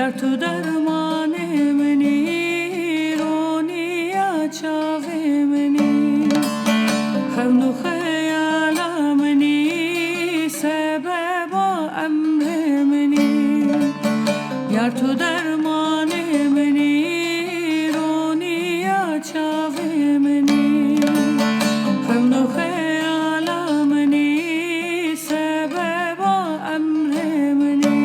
Yar tu dermane meni roniya çave meni Xemnu xeyala meni sebeba emre meni Yar tu dermane meni roniya çave meni Xemnu xeyala meni sebeba emre meni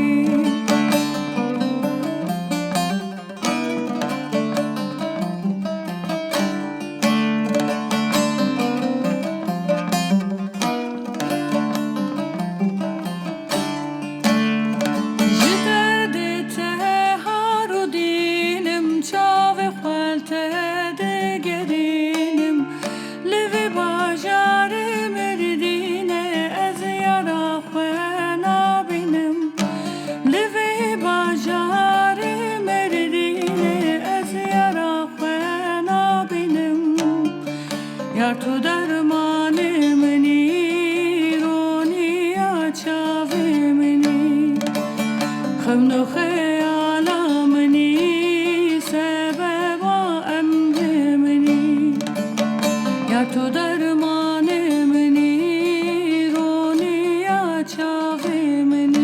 Yar tu dermane meni roniya çave meni Xemnu xeyala meni sebeba emre meni Yar tu dermane meni roniya çave meni